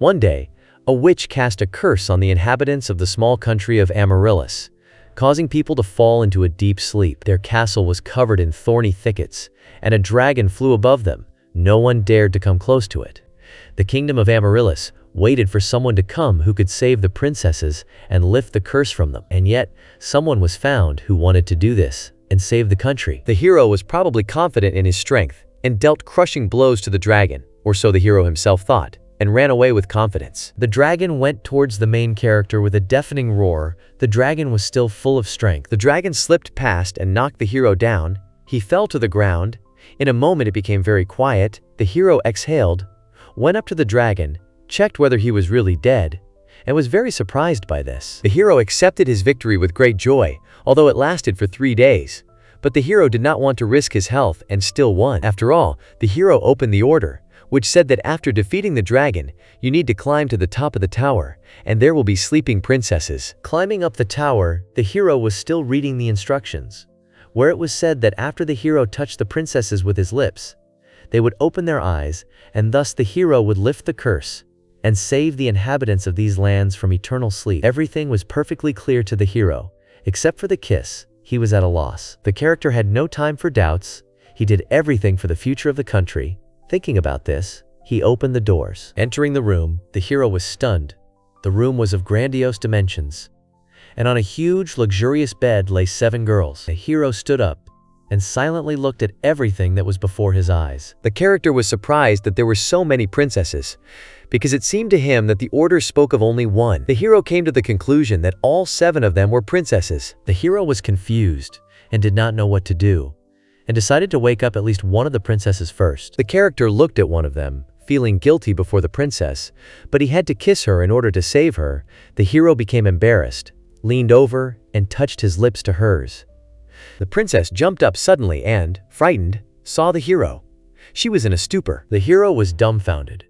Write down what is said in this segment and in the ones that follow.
One day, a witch cast a curse on the inhabitants of the small country of Amaryllis, causing people to fall into a deep sleep. Their castle was covered in thorny thickets, and a dragon flew above them. No one dared to come close to it. The kingdom of Amaryllis waited for someone to come who could save the princesses and lift the curse from them. And yet, someone was found who wanted to do this and save the country. The hero was probably confident in his strength and dealt crushing blows to the dragon, or so the hero himself thought, and ran away with confidence. The dragon went towards the main character with a deafening roar. The dragon was still full of strength. The dragon slipped past and knocked the hero down. He fell to the ground. In a moment it became very quiet. The hero exhaled, went up to the dragon, checked whether he was really dead, and was very surprised by this. The hero accepted his victory with great joy, although it lasted for 3 days. But the hero did not want to risk his health and still won. After all, the hero opened the order, which said that after defeating the dragon, you need to climb to the top of the tower, and there will be sleeping princesses. Climbing up the tower, the hero was still reading the instructions, where it was said that after the hero touched the princesses with his lips, they would open their eyes, and thus the hero would lift the curse and save the inhabitants of these lands from eternal sleep. Everything was perfectly clear to the hero, except for the kiss. He was at a loss. The character had no time for doubts. He did everything for the future of the country. Thinking about this, he opened the doors. Entering the room, the hero was stunned. The room was of grandiose dimensions, and on a huge, luxurious bed lay 7 girls. The hero stood up and silently looked at everything that was before his eyes. The character was surprised that there were so many princesses, because it seemed to him that the order spoke of only one. The hero came to the conclusion that all 7 of them were princesses. The hero was confused and did not know what to do, and decided to wake up at least one of the princesses first. The character looked at one of them, feeling guilty before the princess, but he had to kiss her in order to save her. The hero became embarrassed, leaned over, and touched his lips to hers. The princess jumped up suddenly and, frightened, saw the hero. She was in a stupor. The hero was dumbfounded,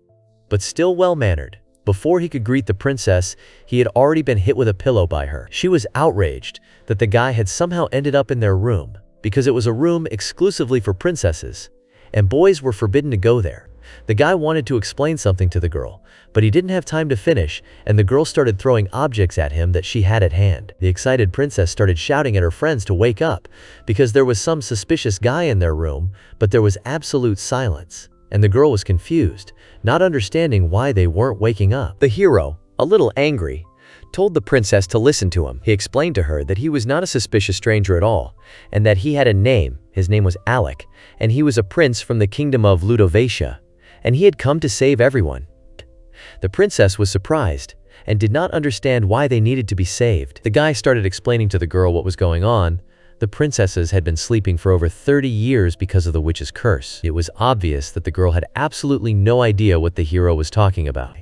but still well-mannered. Before he could greet the princess, he had already been hit with a pillow by her. She was outraged that the guy had somehow ended up in their room, because it was a room exclusively for princesses, and boys were forbidden to go there. The guy wanted to explain something to the girl, but he didn't have time to finish, and the girl started throwing objects at him that she had at hand. The excited princess started shouting at her friends to wake up, because there was some suspicious guy in their room, but there was absolute silence, and the girl was confused, not understanding why they weren't waking up. The hero, a little angry, told the princess to listen to him. He explained to her that he was not a suspicious stranger at all, and that he had a name. His name was Alec, and he was a prince from the kingdom of Ludovicia, and he had come to save everyone. The princess was surprised and did not understand why they needed to be saved. The guy started explaining to the girl what was going on. The princesses had been sleeping for over 30 years because of the witch's curse. It was obvious that the girl had absolutely no idea what the hero was talking about.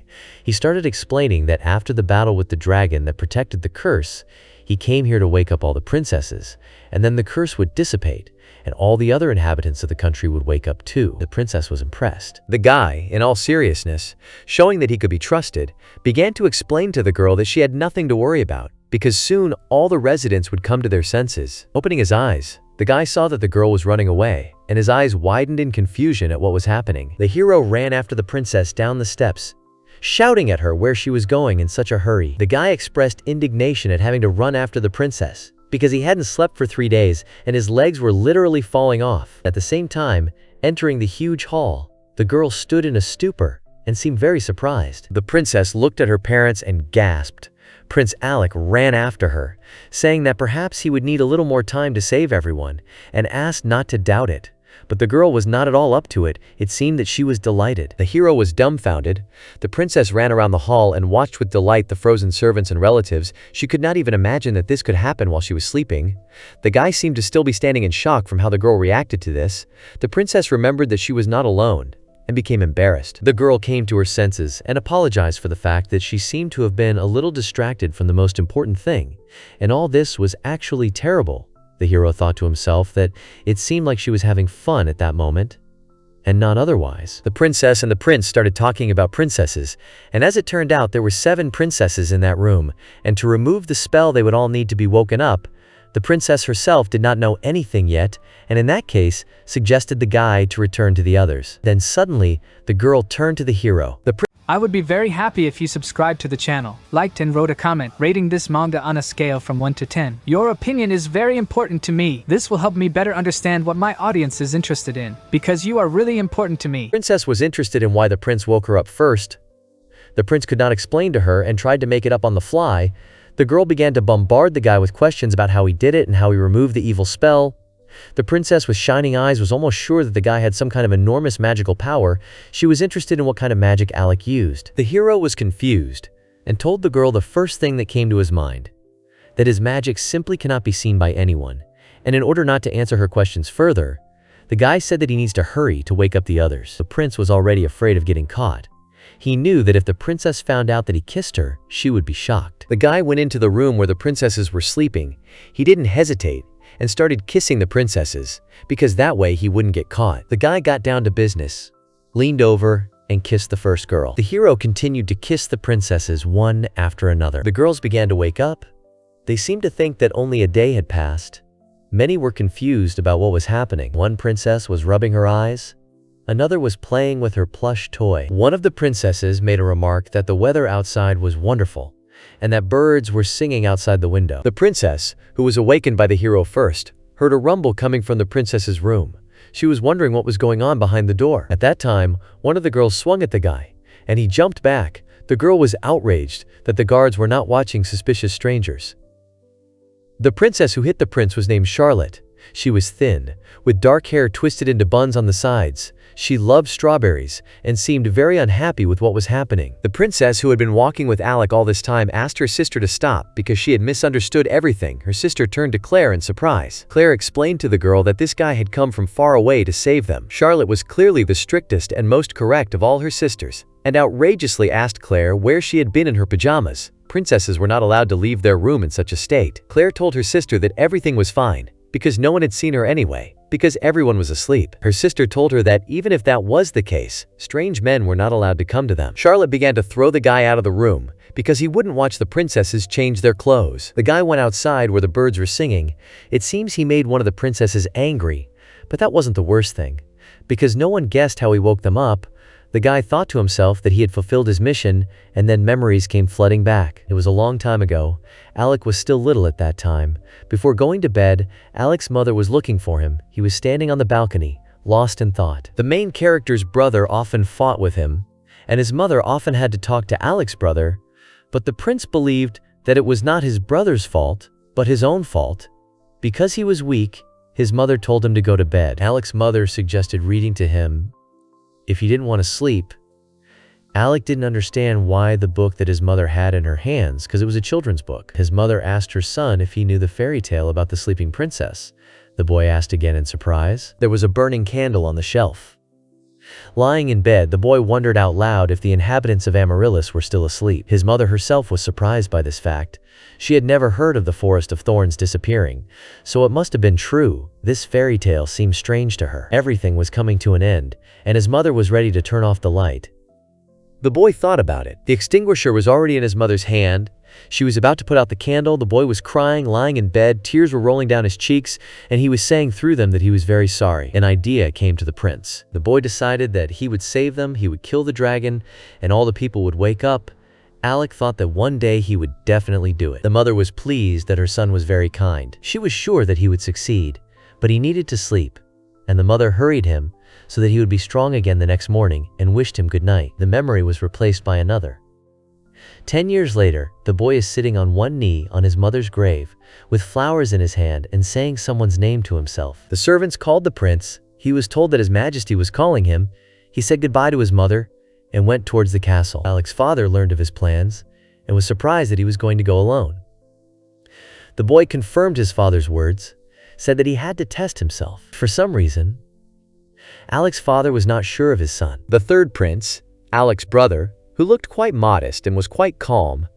He started explaining that after the battle with the dragon that protected the curse, he came here to wake up all the princesses, and then the curse would dissipate, and all the other inhabitants of the country would wake up too. The princess was impressed. The guy, in all seriousness, showing that he could be trusted, began to explain to the girl that she had nothing to worry about, because soon all the residents would come to their senses. Opening his eyes, the guy saw that the girl was running away, and his eyes widened in confusion at what was happening. The hero ran after the princess down the steps, shouting at her where she was going in such a hurry. The guy expressed indignation at having to run after the princess, because he hadn't slept for 3 days and his legs were literally falling off. At the same time, entering the huge hall, the girl stood in a stupor and seemed very surprised. The princess looked at her parents and gasped. Prince Alec ran after her, saying that perhaps he would need a little more time to save everyone, and asked not to doubt it. But the girl was not at all up to it. It seemed that she was delighted. The hero was dumbfounded. The princess ran around the hall and watched with delight the frozen servants and relatives. She could not even imagine that this could happen while she was sleeping. The guy seemed to still be standing in shock from how the girl reacted to this. The princess remembered that she was not alone and became embarrassed. The girl came to her senses and apologized for the fact that she seemed to have been a little distracted from the most important thing, and all this was actually terrible. The hero thought to himself that it seemed like she was having fun at that moment, and not otherwise. The princess and the prince started talking about princesses, and as it turned out there were 7 princesses in that room, and to remove the spell they would all need to be woken up. The princess herself did not know anything yet, and in that case, suggested the guy to return to the others. Then suddenly, the girl turned to the hero. I would be very happy if you subscribed to the channel, liked and wrote a comment, rating this manga on a scale from 1 to 10. Your opinion is very important to me. This will help me better understand what my audience is interested in, because you are really important to me. The princess was interested in why the prince woke her up first. The prince could not explain to her and tried to make it up on the fly. The girl began to bombard the guy with questions about how he did it and how he removed the evil spell. The princess with shining eyes was almost sure that the guy had some kind of enormous magical power. She was interested in what kind of magic Alec used. The hero was confused and told the girl the first thing that came to his mind, that his magic simply cannot be seen by anyone. And in order not to answer her questions further, the guy said that he needs to hurry to wake up the others. The prince was already afraid of getting caught. He knew that if the princess found out that he kissed her, she would be shocked. The guy went into the room where the princesses were sleeping. He didn't hesitate and started kissing the princesses, because that way he wouldn't get caught. The guy got down to business, leaned over, and kissed the first girl. The hero continued to kiss the princesses one after another. The girls began to wake up. They seemed to think that only a day had passed. Many were confused about what was happening. One princess was rubbing her eyes. Another was playing with her plush toy. One of the princesses made a remark that the weather outside was wonderful, and that birds were singing outside the window. The princess, who was awakened by the hero first, heard a rumble coming from the princess's room. She was wondering what was going on behind the door. At that time, one of the girls swung at the guy, and he jumped back. The girl was outraged that the guards were not watching suspicious strangers. The princess who hit the prince was named Charlotte. She was thin, with dark hair twisted into buns on the sides. She loved strawberries and seemed very unhappy with what was happening. The princess, who had been walking with Alec all this time, asked her sister to stop because she had misunderstood everything. Her sister turned to Claire in surprise. Claire explained to the girl that this guy had come from far away to save them. Charlotte was clearly the strictest and most correct of all her sisters, and outrageously asked Claire where she had been in her pajamas. Princesses were not allowed to leave their room in such a state. Claire told her sister that everything was fine, because no one had seen her anyway, because everyone was asleep. Her sister told her that even if that was the case, strange men were not allowed to come to them. Charlotte began to throw the guy out of the room because he wouldn't watch the princesses change their clothes. The guy went outside where the birds were singing. It seems he made one of the princesses angry, but that wasn't the worst thing. Because no one guessed how he woke them up, the guy thought to himself that he had fulfilled his mission, and then memories came flooding back. It was a long time ago. Alec was still little at that time. Before going to bed, Alec's mother was looking for him. He was standing on the balcony, lost in thought. The main character's brother often fought with him, and his mother often had to talk to Alec's brother, but the prince believed that it was not his brother's fault, but his own fault. Because he was weak, his mother told him to go to bed. Alec's mother suggested reading to him if he didn't want to sleep. Alec didn't understand why the book that his mother had in her hands, because it was a children's book. His mother asked her son if he knew the fairy tale about the sleeping princess. The boy asked again in surprise. There was a burning candle on the shelf. Lying in bed, the boy wondered out loud if the inhabitants of Amaryllis were still asleep. His mother herself was surprised by this fact. She had never heard of the Forest of Thorns disappearing, so it must have been true. This fairy tale seemed strange to her. Everything was coming to an end, and his mother was ready to turn off the light. The boy thought about it. The extinguisher was already in his mother's hand. She was about to put out the candle. The boy was crying, lying in bed. Tears were rolling down his cheeks, and he was saying through them that he was very sorry. An idea came to the prince. The boy decided that he would save them, he would kill the dragon, and all the people would wake up. Alec thought that one day he would definitely do it. The mother was pleased that her son was very kind. She was sure that he would succeed, but he needed to sleep, and the mother hurried him so that he would be strong again the next morning and wished him good night. The memory was replaced by another. 10 years later, the boy is sitting on one knee on his mother's grave, with flowers in his hand and saying someone's name to himself. The servants called the prince. He was told that His Majesty was calling him. He said goodbye to his mother and went towards the castle. Alec's father learned of his plans and was surprised that he was going to go alone. The boy confirmed his father's words, said that he had to test himself. For some reason, Alec's father was not sure of his son. The third prince, Alec's brother, who looked quite modest and was quite calm,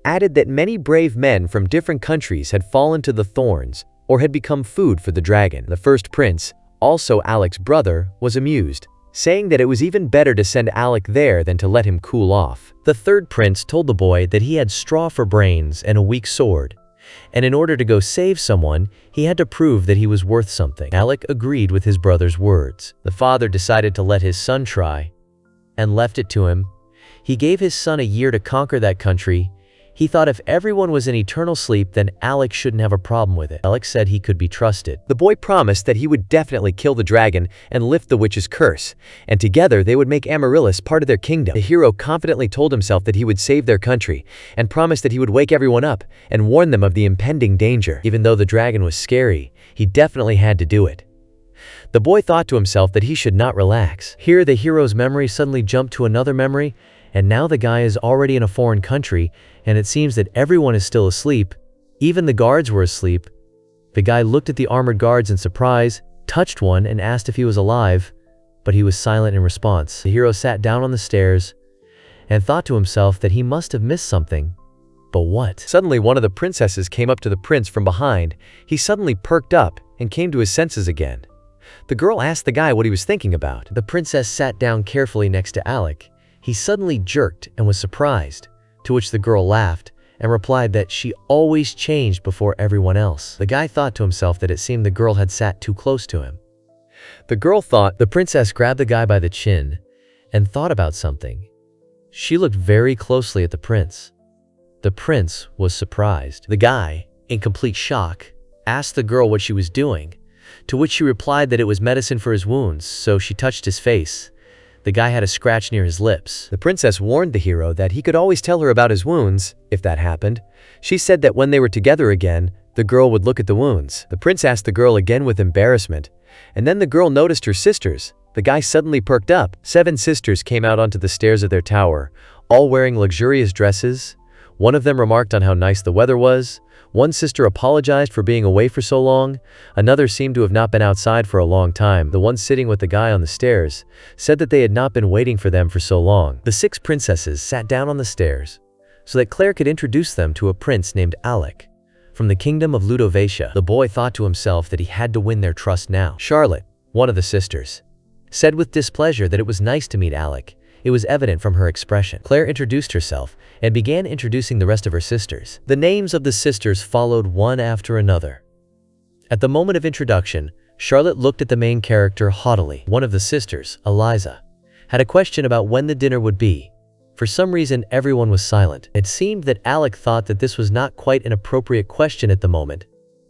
added that many brave men from different countries had fallen to the thorns or had become food for the dragon. The first prince, also Alec's brother, was amused, saying that it was even better to send Alec there than to let him cool off. The third prince told the boy that he had straw for brains and a weak sword, and in order to go save someone, he had to prove that he was worth something. Alec agreed with his brother's words. The father decided to let his son try, and left it to him. He gave his son a year to conquer that country. He thought if everyone was in eternal sleep, then Alex shouldn't have a problem with it. Alex said he could be trusted. The boy promised that he would definitely kill the dragon and lift the witch's curse, and together they would make Amaryllis part of their kingdom. The hero confidently told himself that he would save their country, and promised that he would wake everyone up and warn them of the impending danger. Even though the dragon was scary, he definitely had to do it. The boy thought to himself that he should not relax. Here the hero's memory suddenly jumped to another memory, and now the guy is already in a foreign country, and it seems that everyone is still asleep. Even the guards were asleep. The guy looked at the armored guards in surprise, touched one, and asked if he was alive, but he was silent in response. The hero sat down on the stairs and thought to himself that he must have missed something. But what? Suddenly one of the princesses came up to the prince from behind. He suddenly perked up and came to his senses again. The girl asked the guy what he was thinking about. The princess sat down carefully next to Alec. He suddenly jerked and was surprised, to which the girl laughed and replied that she always changed before everyone else. The guy thought to himself that it seemed the girl had sat too close to him. The girl thought. The princess grabbed the guy by the chin and thought about something. She looked very closely at the prince. The prince was surprised. The guy, in complete shock, asked the girl what she was doing, to which she replied that it was medicine for his wounds, so she touched his face. The guy had a scratch near his lips. The princess warned the hero that he could always tell her about his wounds, if that happened. She said that when they were together again, the girl would look at the wounds. The prince asked the girl again with embarrassment, and then the girl noticed her sisters. The guy suddenly perked up. 7 sisters came out onto the stairs of their tower, all wearing luxurious dresses. One of them remarked on how nice the weather was. One sister apologized for being away for so long. Another seemed to have not been outside for a long time. The one sitting with the guy on the stairs said that they had not been waiting for them for so long. The 6 princesses sat down on the stairs so that Claire could introduce them to a prince named Alec from the kingdom of Ludovicia. The boy thought to himself that he had to win their trust now. Charlotte, one of the sisters, said with displeasure that it was nice to meet Alec. It was evident from her expression. Claire introduced herself and began introducing the rest of her sisters. The names of the sisters followed one after another. At the moment of introduction, Charlotte looked at the main character haughtily. One of the sisters, Eliza, had a question about when the dinner would be. For some reason, everyone was silent. It seemed that Alec thought that this was not quite an appropriate question at the moment,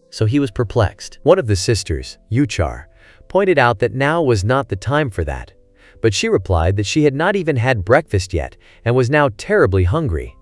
so he was perplexed. One of the sisters, Yuchar, pointed out that now was not the time for that. But she replied that she had not even had breakfast yet and was now terribly hungry.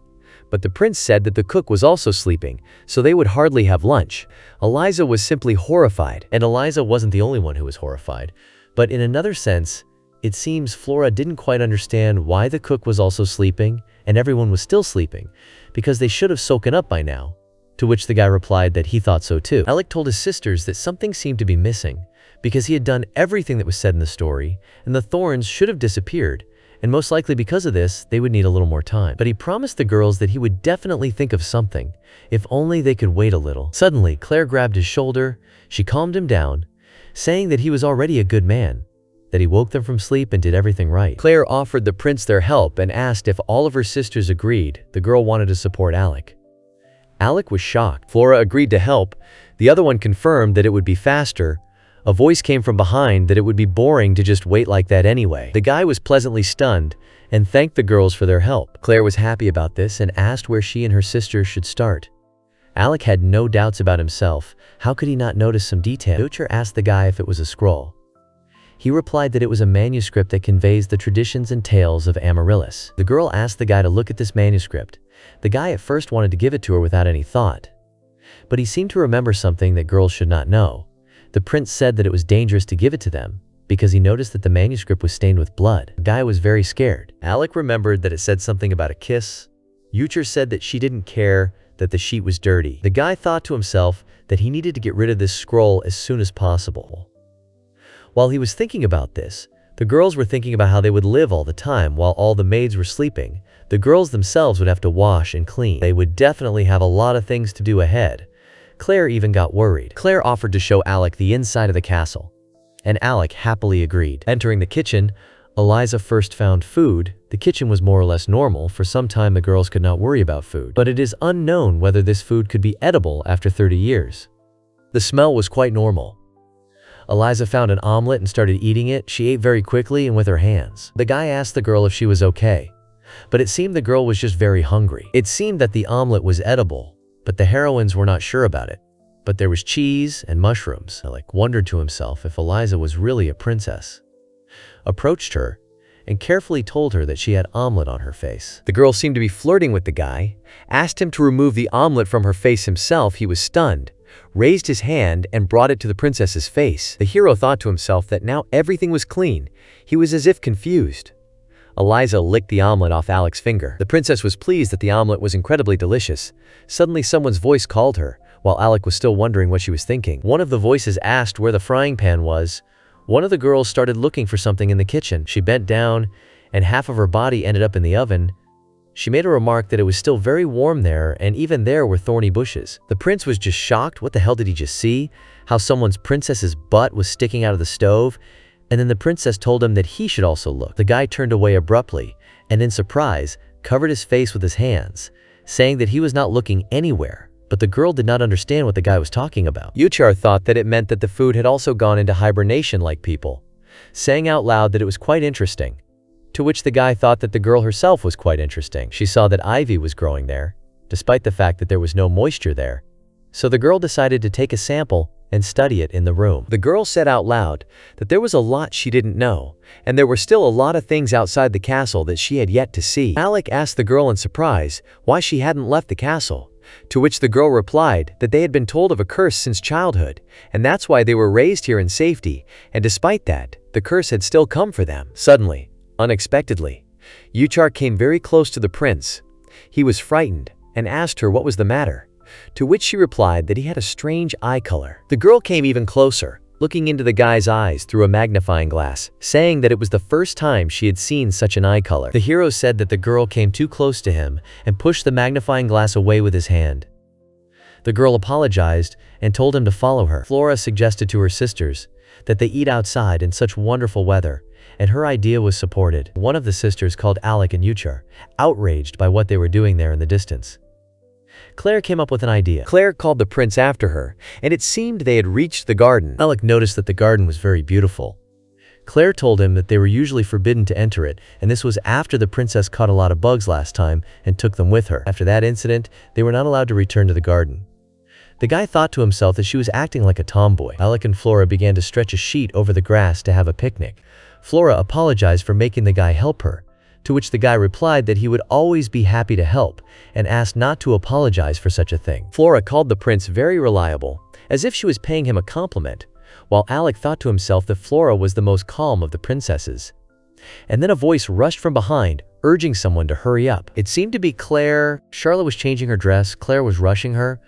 But the prince said that the cook was also sleeping, so they would hardly have lunch. Eliza was simply horrified, and Eliza wasn't the only one who was horrified. But in another sense, it seems Flora didn't quite understand why the cook was also sleeping and everyone was still sleeping, because they should have soaken up by now. To which the guy replied that he thought so too. Alec told his sisters that something seemed to be missing, because he had done everything that was said in the story, and the thorns should have disappeared, and most likely because of this, they would need a little more time. But he promised the girls that he would definitely think of something, if only they could wait a little. Suddenly, Claire grabbed his shoulder. She calmed him down, saying that he was already a good man, that he woke them from sleep and did everything right. Claire offered the prince their help and asked if all of her sisters agreed. The girl wanted to support Alec. Alec was shocked. Flora agreed to help. The other one confirmed that it would be faster. A voice came from behind that it would be boring to just wait like that anyway. The guy was pleasantly stunned and thanked the girls for their help. Claire was happy about this and asked where she and her sister should start. Alec had no doubts about himself. How could he not notice some detail? Butcher asked the guy if it was a scroll. He replied that it was a manuscript that conveys the traditions and tales of Amaryllis. The girl asked the guy to look at this manuscript. The guy at first wanted to give it to her without any thought, but he seemed to remember something that girls should not know. The prince said that it was dangerous to give it to them because he noticed that the manuscript was stained with blood. The guy was very scared. Alec remembered that it said something about a kiss. Yuchar said that she didn't care that the sheet was dirty. The guy thought to himself that he needed to get rid of this scroll as soon as possible. While he was thinking about this, the girls were thinking about how they would live all the time while all the maids were sleeping. The girls themselves would have to wash and clean. They would definitely have a lot of things to do ahead. Claire even got worried. Claire offered to show Alec the inside of the castle, and Alec happily agreed. Entering the kitchen, Eliza first found food. The kitchen was more or less normal. For some time the girls could not worry about food, but it is unknown whether this food could be edible after 30 years. The smell was quite normal. Eliza found an omelet and started eating it. She ate very quickly and with her hands. The guy asked the girl if she was okay. but it seemed the girl was just very hungry. It seemed that the omelet was edible, but the heroines were not sure about it. But there was cheese and mushrooms. Alec wondered to himself if Eliza was really a princess. Approached her and carefully told her that she had omelet on her face. The girl seemed to be flirting with the guy, asked him to remove the omelet from her face himself. He was stunned, raised his hand and brought it to the princess's face. The hero thought to himself that now everything was clean. He was as if confused. Eliza licked the omelet off Alec's finger. The princess was pleased that the omelet was incredibly delicious. Suddenly someone's voice called her, while Alec was still wondering what she was thinking. One of the voices asked where the frying pan was. One of the girls started looking for something in the kitchen. She bent down, and half of her body ended up in the oven. She made a remark that it was still very warm there, and even there were thorny bushes. The prince was just shocked. What the hell did he just see? How someone's princess's butt was sticking out of the stove? And then the princess told him that he should also look. The guy turned away abruptly, and in surprise, covered his face with his hands, saying that he was not looking anywhere. But the girl did not understand what the guy was talking about. Yuchar thought that it meant that the food had also gone into hibernation like people, saying out loud that it was quite interesting. To which the guy thought that the girl herself was quite interesting. She saw that ivy was growing there, despite the fact that there was no moisture there. So the girl decided to take a sample and study it in the room. The girl said out loud that there was a lot she didn't know, and there were still a lot of things outside the castle that she had yet to see. Alec asked the girl in surprise why she hadn't left the castle, to which the girl replied that they had been told of a curse since childhood, and that's why they were raised here in safety, and despite that, the curse had still come for them. Suddenly, unexpectedly, Yuchar came very close to the prince. He was frightened and asked her what was the matter, to which she replied that he had a strange eye color. The girl came even closer, looking into the guy's eyes through a magnifying glass, saying that it was the first time she had seen such an eye color. The hero said that the girl came too close to him and pushed the magnifying glass away with his hand. The girl apologized and told him to follow her. Flora suggested to her sisters that they eat outside in such wonderful weather, and her idea was supported. One of the sisters called Alec and Yuchar, outraged by what they were doing there in the distance. Claire came up with an idea. Claire called the prince after her, and it seemed they had reached the garden. Alec noticed that the garden was very beautiful. Claire told him that they were usually forbidden to enter it, and this was after the princess caught a lot of bugs last time and took them with her. After that incident, they were not allowed to return to the garden. The guy thought to himself that she was acting like a tomboy. Alec and Flora began to stretch a sheet over the grass to have a picnic. Flora apologized for making the guy help her, to which the guy replied that he would always be happy to help and asked not to apologize for such a thing. Flora called the prince very reliable, as if she was paying him a compliment, while Alec thought to himself that Flora was the most calm of the princesses. And then a voice rushed from behind, urging someone to hurry up. It seemed to be Claire. Charlotte was changing her dress. Claire was rushing her,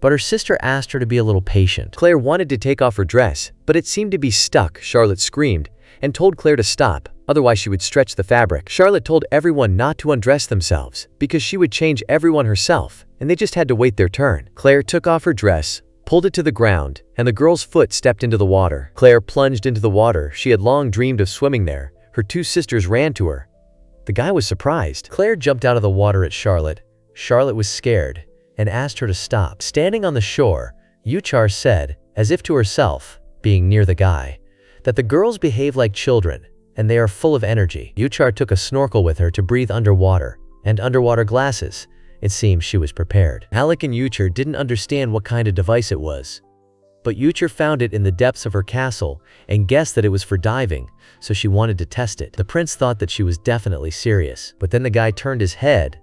but her sister asked her to be a little patient. Claire wanted to take off her dress, but it seemed to be stuck. Charlotte screamed and told Claire to stop, otherwise she would stretch the fabric. Charlotte told everyone not to undress themselves because she would change everyone herself, and they just had to wait their turn. Claire took off her dress, pulled it to the ground, and the girl's foot stepped into the water. Claire plunged into the water. She had long dreamed of swimming there. Her two sisters ran to her. The guy was surprised. Claire jumped out of the water at Charlotte. Charlotte was scared and asked her to stop. Standing on the shore, Yuchar said, as if to herself, being near the guy, that the girls behave like children, and they are full of energy. Yuchar took a snorkel with her to breathe underwater, and underwater glasses. It seems she was prepared. Alec and Yuchar didn't understand what kind of device it was, but Yuchar found it in the depths of her castle and guessed that it was for diving, so she wanted to test it. The prince thought that she was definitely serious, but then the guy turned his head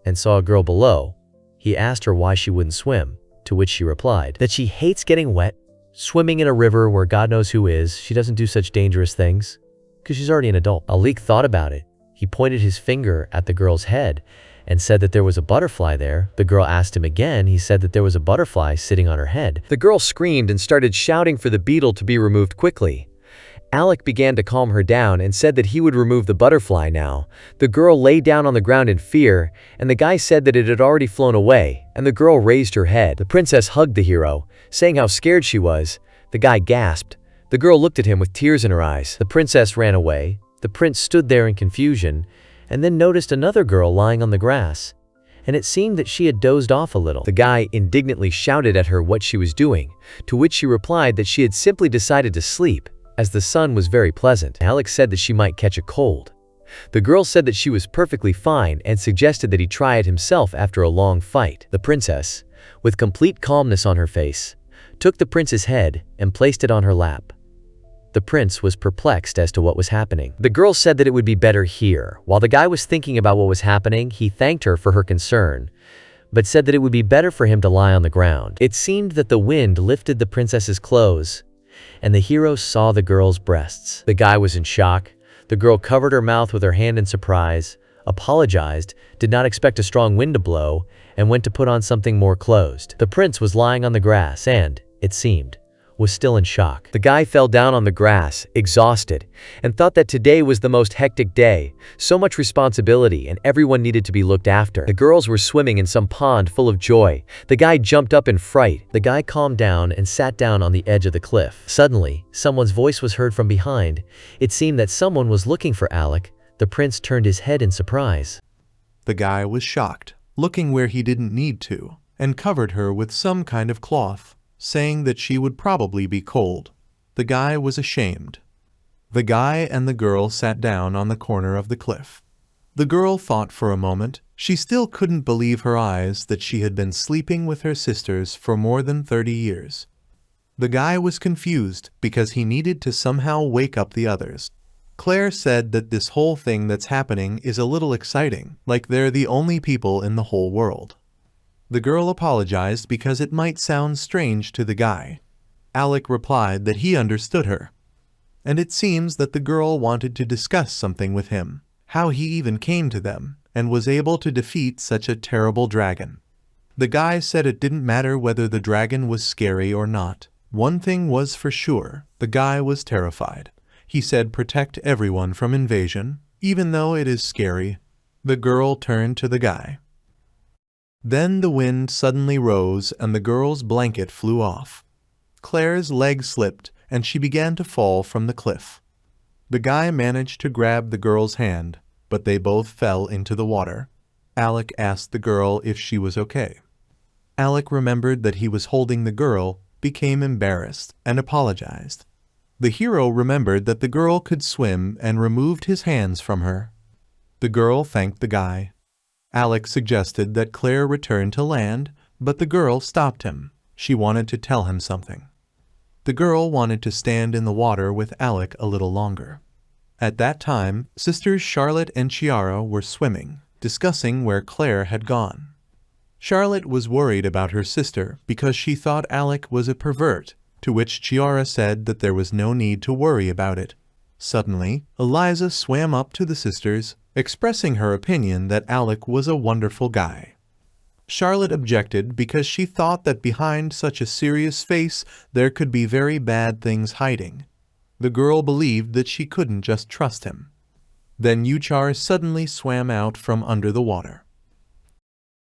and saw a girl below. He asked her why she wouldn't swim, to which she replied that she hates getting wet, swimming in a river where God knows who is. She doesn't do such dangerous things because she's already an adult. Alec thought about it. He pointed his finger at the girl's head and said that there was a butterfly there. The girl asked him again. He said that there was a butterfly sitting on her head. The girl screamed and started shouting for the beetle to be removed quickly. Alec began to calm her down and said that he would remove the butterfly now. The girl lay down on the ground in fear, and the guy said that it had already flown away, and the girl raised her head. The princess hugged the hero, saying how scared she was. The guy gasped. The girl looked at him with tears in her eyes. The princess ran away. The prince stood there in confusion, and then noticed another girl lying on the grass, and it seemed that she had dozed off a little. The guy indignantly shouted at her what she was doing, to which she replied that she had simply decided to sleep, as the sun was very pleasant. Alec said that she might catch a cold. The girl said that she was perfectly fine and suggested that he try it himself after a long fight. The princess, with complete calmness on her face, took the prince's head and placed it on her lap. The prince was perplexed as to what was happening. The girl said that it would be better here. While the guy was thinking about what was happening, he thanked her for her concern, but said that it would be better for him to lie on the ground. It seemed that the wind lifted the princess's clothes, and the hero saw the girl's breasts. The guy was in shock. The girl covered her mouth with her hand in surprise, apologized, did not expect a strong wind to blow, and went to put on something more closed. The prince was lying on the grass and, it seemed, was still in shock. The guy fell down on the grass, exhausted, and thought that today was the most hectic day, so much responsibility and everyone needed to be looked after. The girls were swimming in some pond full of joy. The guy jumped up in fright. The guy calmed down and sat down on the edge of the cliff. Suddenly, someone's voice was heard from behind. It seemed that someone was looking for Alec. The prince turned his head in surprise. The guy was shocked, looking where he didn't need to, and covered her with some kind of cloth, saying that she would probably be cold. The guy was ashamed. The guy and the girl sat down on the corner of the cliff. The girl thought for a moment. She still couldn't believe her eyes that she had been sleeping with her sisters for more than 30 years. The guy was confused because he needed to somehow wake up the others. Claire said that this whole thing that's happening is a little exciting, like they're the only people in the whole world. The girl apologized because it might sound strange to the guy. Alec replied that he understood her. And it seems that the girl wanted to discuss something with him, how he even came to them, and was able to defeat such a terrible dragon. The guy said it didn't matter whether the dragon was scary or not. One thing was for sure, the guy was terrified. He said protect everyone from invasion, even though it is scary. The girl turned to the guy. Then the wind suddenly rose and the girl's blanket flew off. Claire's leg slipped and she began to fall from the cliff. The guy managed to grab the girl's hand, but they both fell into the water. Alec asked the girl if she was okay. Alec remembered that he was holding the girl, became embarrassed, and apologized. The hero remembered that the girl could swim and removed his hands from her. The girl thanked the guy. Alec suggested that Claire return to land, but the girl stopped him. She wanted to tell him something. The girl wanted to stand in the water with Alec a little longer. At that time, sisters Charlotte and Chiara were swimming, discussing where Claire had gone. Charlotte was worried about her sister because she thought Alec was a pervert, to which Chiara said that there was no need to worry about it. Suddenly, Eliza swam up to the sisters, expressing her opinion that Alec was a wonderful guy. Charlotte objected because she thought that behind such a serious face there could be very bad things hiding. The girl believed that she couldn't just trust him. Then Yuchar suddenly swam out from under the water.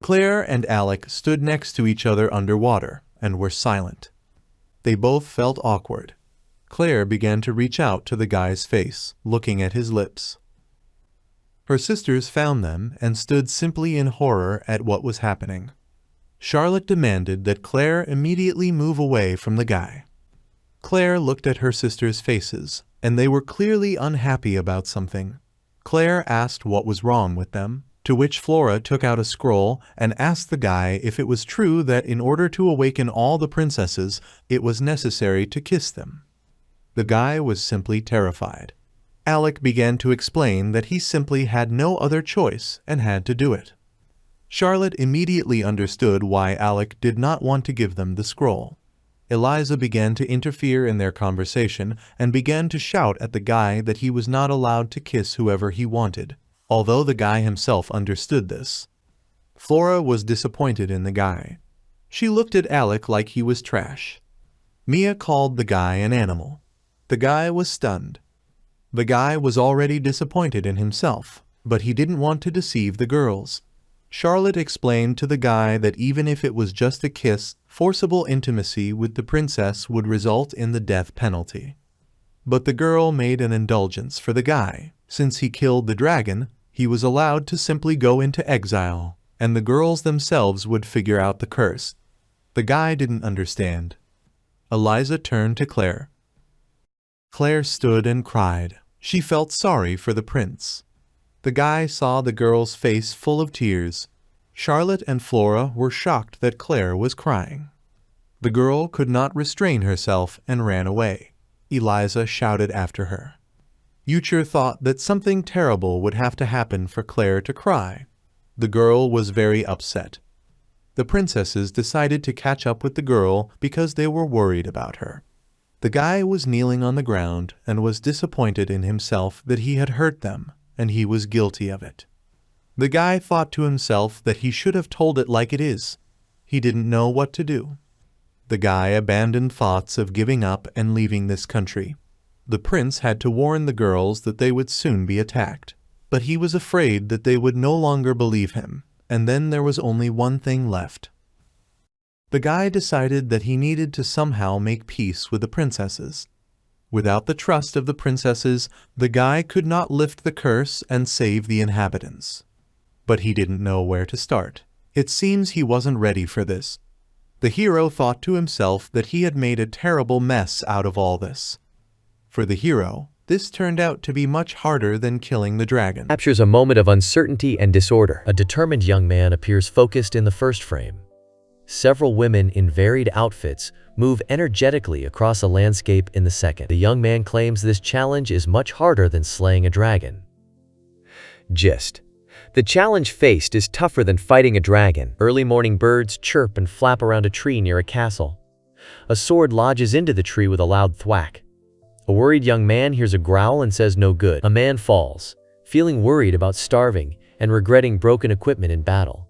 Claire and Alec stood next to each other underwater and were silent. They both felt awkward. Claire began to reach out to the guy's face, looking at his lips. Her sisters found them and stood simply in horror at what was happening. Charlotte demanded that Claire immediately move away from the guy. Claire looked at her sisters' faces, and they were clearly unhappy about something. Claire asked what was wrong with them, to which Flora took out a scroll and asked the guy if it was true that in order to awaken all the princesses, it was necessary to kiss them. The guy was simply terrified. Alec began to explain that he simply had no other choice and had to do it. Charlotte immediately understood why Alec did not want to give them the scroll. Eliza began to interfere in their conversation and began to shout at the guy that he was not allowed to kiss whoever he wanted, although the guy himself understood this. Flora was disappointed in the guy. She looked at Alec like he was trash. Mia called the guy an animal. The guy was stunned. The guy was already disappointed in himself, but he didn't want to deceive the girls. Charlotte explained to the guy that even if it was just a kiss, forcible intimacy with the princess would result in the death penalty. But the girl made an indulgence for the guy. Since he killed the dragon, he was allowed to simply go into exile, and the girls themselves would figure out the curse. The guy didn't understand. Eliza turned to Claire. Claire stood and cried. She felt sorry for the prince. The guy saw the girl's face full of tears. Charlotte and Flora were shocked that Claire was crying. The girl could not restrain herself and ran away. Eliza shouted after her. Yucher thought that something terrible would have to happen for Claire to cry. The girl was very upset. The princesses decided to catch up with the girl because they were worried about her. The guy was kneeling on the ground and was disappointed in himself that he had hurt them, and he was guilty of it. The guy thought to himself that he should have told it like it is. He didn't know what to do. The guy abandoned thoughts of giving up and leaving this country. The prince had to warn the girls that they would soon be attacked, but he was afraid that they would no longer believe him, and then there was only one thing left. The guy decided that he needed to somehow make peace with the princesses. Without the trust of the princesses, the guy could not lift the curse and save the inhabitants. But he didn't know where to start. It seems he wasn't ready for this. The hero thought to himself that he had made a terrible mess out of all this. For the hero, this turned out to be much harder than killing the dragon. Captures a moment of uncertainty and disorder. A determined young man appears focused in the first frame. Several women in varied outfits move energetically across a landscape in the second. The young man claims this challenge is much harder than slaying a dragon. Gist: the challenge faced is tougher than fighting a dragon. Early morning birds chirp and flap around a tree near a castle. A sword lodges into the tree with a loud thwack. A worried young man hears a growl and says no good. A man falls, feeling worried about starving and regretting broken equipment in battle.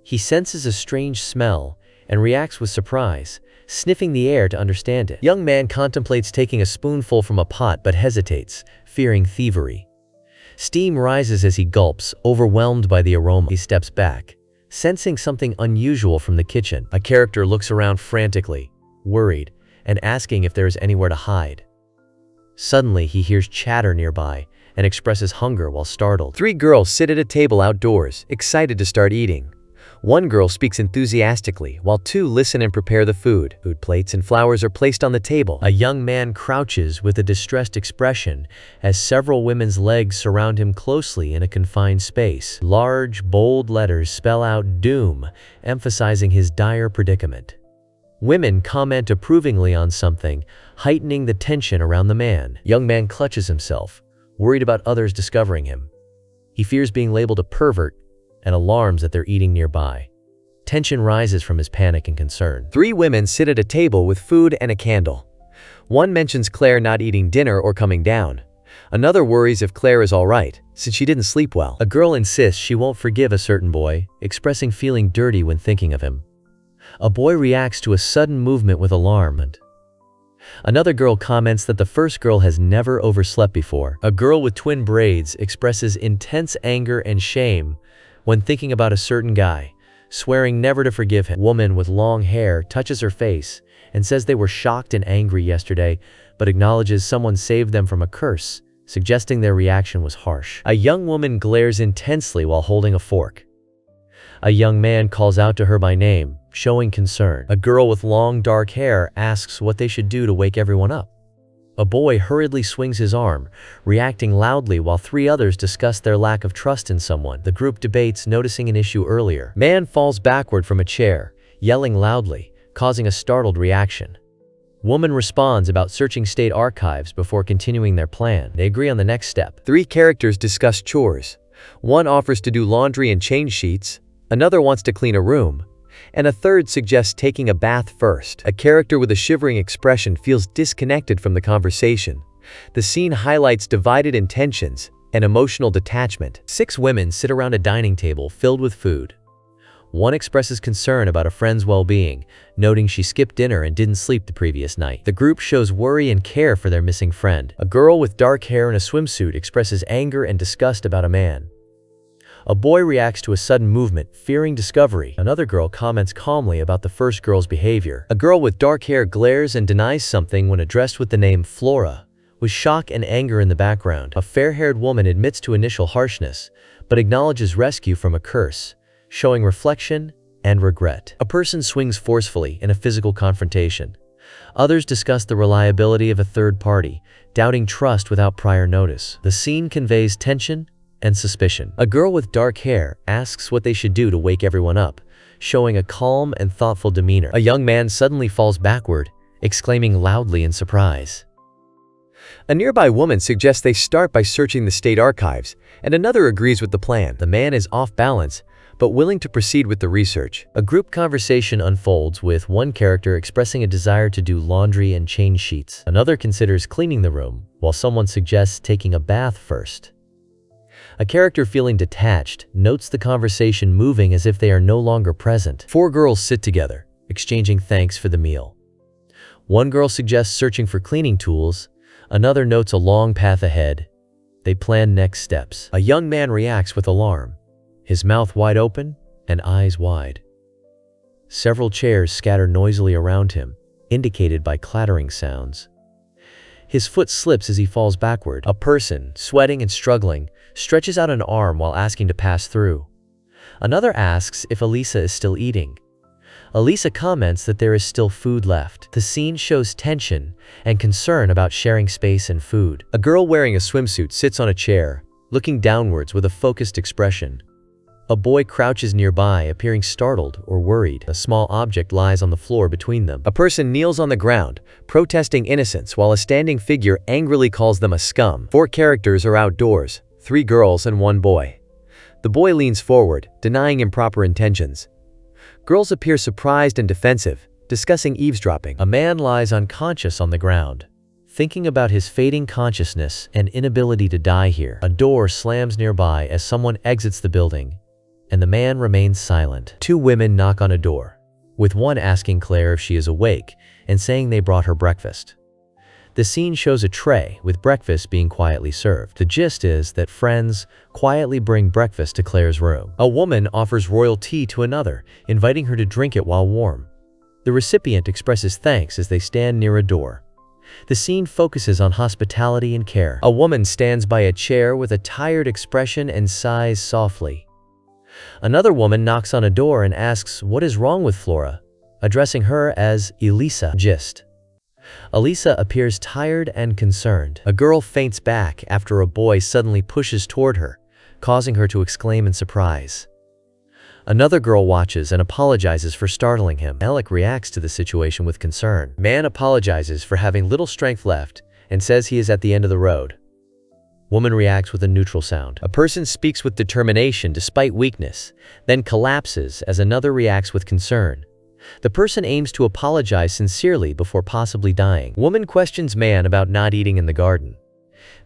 He senses a strange smell and reacts with surprise, sniffing the air to understand it. Young man contemplates taking a spoonful from a pot but hesitates, fearing thievery. Steam rises as he gulps, overwhelmed by the aroma. He steps back, sensing something unusual from the kitchen. A character looks around frantically, worried, and asking if there is anywhere to hide. Suddenly, he hears chatter nearby and expresses hunger while startled. Three girls sit at a table outdoors, excited to start eating. One girl speaks enthusiastically, while two listen and prepare the food. Food plates and flowers are placed on the table. A young man crouches with a distressed expression as several women's legs surround him closely in a confined space. Large, bold letters spell out doom, emphasizing his dire predicament. Women comment approvingly on something, heightening the tension around the man. Young man clutches himself, worried about others discovering him. He fears being labeled a pervert and alarms that they're eating nearby. Tension rises from his panic and concern. Three women sit at a table with food and a candle. One mentions Claire not eating dinner or coming down. Another worries if Claire is alright, since she didn't sleep well. A girl insists she won't forgive a certain boy, expressing feeling dirty when thinking of him. A boy reacts to a sudden movement with alarm. Another girl comments that the first girl has never overslept before. A girl with twin braids expresses intense anger and shame when thinking about a certain guy, swearing never to forgive him. A woman with long hair touches her face and says they were shocked and angry yesterday, but acknowledges someone saved them from a curse, suggesting their reaction was harsh. A young woman glares intensely while holding a fork. A young man calls out to her by name, showing concern. A girl with long dark hair asks what they should do to wake everyone up. A boy hurriedly swings his arm, reacting loudly while three others discuss their lack of trust in someone. The group debates noticing an issue earlier. Man falls backward from a chair, yelling loudly, causing a startled reaction. Woman responds about searching state archives before continuing their plan. They agree on the next step. Three characters discuss chores. One offers to do laundry and change sheets, another wants to clean a room, and a third suggests taking a bath first. A character with a shivering expression feels disconnected from the conversation. The scene highlights divided intentions and emotional detachment. 6 women sit around a dining table filled with food. One expresses concern about a friend's well-being, noting she skipped dinner and didn't sleep the previous night. The group shows worry and care for their missing friend. A girl with dark hair and a swimsuit expresses anger and disgust about a man. A boy reacts to a sudden movement, fearing discovery. Another girl comments calmly about the first girl's behavior. A girl with dark hair glares and denies something when addressed with the name Flora, with shock and anger in the background. A fair-haired woman admits to initial harshness, but acknowledges rescue from a curse, showing reflection and regret. A person swings forcefully in a physical confrontation. Others discuss the reliability of a third party, doubting trust without prior notice. The scene conveys tension and suspicion. A girl with dark hair asks what they should do to wake everyone up, showing a calm and thoughtful demeanor. A young man suddenly falls backward, exclaiming loudly in surprise. A nearby woman suggests they start by searching the state archives, and another agrees with the plan. The man is off balance, but willing to proceed with the research. A group conversation unfolds with one character expressing a desire to do laundry and change sheets. Another considers cleaning the room, while someone suggests taking a bath first. A character feeling detached notes the conversation moving as if they are no longer present. Four girls sit together, exchanging thanks for the meal. One girl suggests searching for cleaning tools, another notes a long path ahead. They plan next steps. A young man reacts with alarm, his mouth wide open and eyes wide. Several chairs scatter noisily around him, indicated by clattering sounds. His foot slips as he falls backward. A person, sweating and struggling, stretches out an arm while asking to pass through. Another asks if Elisa is still eating. Elisa comments that there is still food left. The scene shows tension and concern about sharing space and food. A girl wearing a swimsuit sits on a chair, looking downwards with a focused expression. A boy crouches nearby, appearing startled or worried. A small object lies on the floor between them. A person kneels on the ground, protesting innocence, while a standing figure angrily calls them a scum. Four characters are outdoors, 3 girls and 1 boy. The boy leans forward, denying improper intentions. Girls appear surprised and defensive, discussing eavesdropping. A man lies unconscious on the ground, thinking about his fading consciousness and inability to die here. A door slams nearby as someone exits the building, and the man remains silent. 2 women knock on a door, with one asking Claire if she is awake and saying they brought her breakfast. The scene shows a tray with breakfast being quietly served. The gist is that friends quietly bring breakfast to Claire's room. A woman offers royal tea to another, inviting her to drink it while warm. The recipient expresses thanks as they stand near a door. The scene focuses on hospitality and care. A woman stands by a chair with a tired expression and sighs softly. Another woman knocks on a door and asks what is wrong with Flora, addressing her as Elisa. Gist: Elisa appears tired and concerned. A girl faints back after a boy suddenly pushes toward her, causing her to exclaim in surprise. Another girl watches and apologizes for startling him. Alec reacts to the situation with concern. Man apologizes for having little strength left and says he is at the end of the road. Woman reacts with a neutral sound. A person speaks with determination despite weakness, then collapses as another reacts with concern. The person aims to apologize sincerely before possibly dying. Woman questions man about not eating in the garden.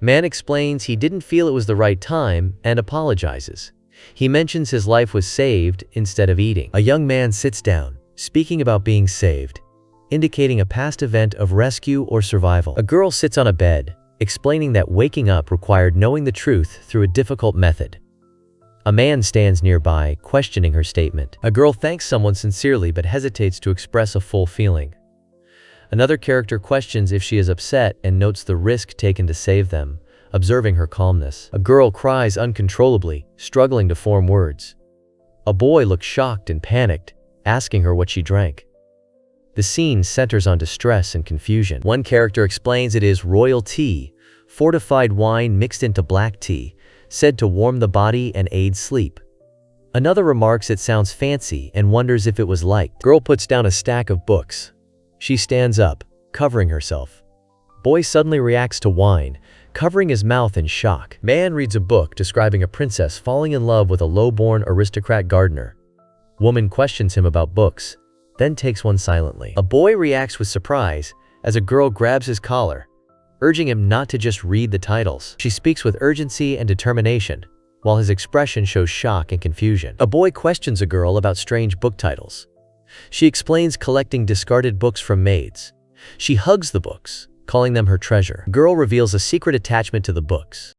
Man explains he didn't feel it was the right time and apologizes. He mentions his life was saved instead of eating. A young man sits down, speaking about being saved, indicating a past event of rescue or survival. A girl sits on a bed, explaining that waking up required knowing the truth through a difficult method. A man stands nearby, questioning her statement. A girl thanks someone sincerely but hesitates to express a full feeling. Another character questions if she is upset and notes the risk taken to save them, observing her calmness. A girl cries uncontrollably, struggling to form words. A boy looks shocked and panicked, asking her what she drank. The scene centers on distress and confusion. One character explains it is royal tea, fortified wine mixed into black tea, said to warm the body and aid sleep. Another remarks it sounds fancy and wonders if it was liked. Girl puts down a stack of books. She stands up, covering herself. Boy suddenly reacts to wine, covering his mouth in shock. Man reads a book describing a princess falling in love with a low-born aristocrat gardener. Woman questions him about books, then takes one silently. A boy reacts with surprise as a girl grabs his collar, urging him not to just read the titles. She speaks with urgency and determination, while his expression shows shock and confusion. A boy questions a girl about strange book titles. She explains collecting discarded books from maids. She hugs the books, calling them her treasure. Girl reveals a secret attachment to the books.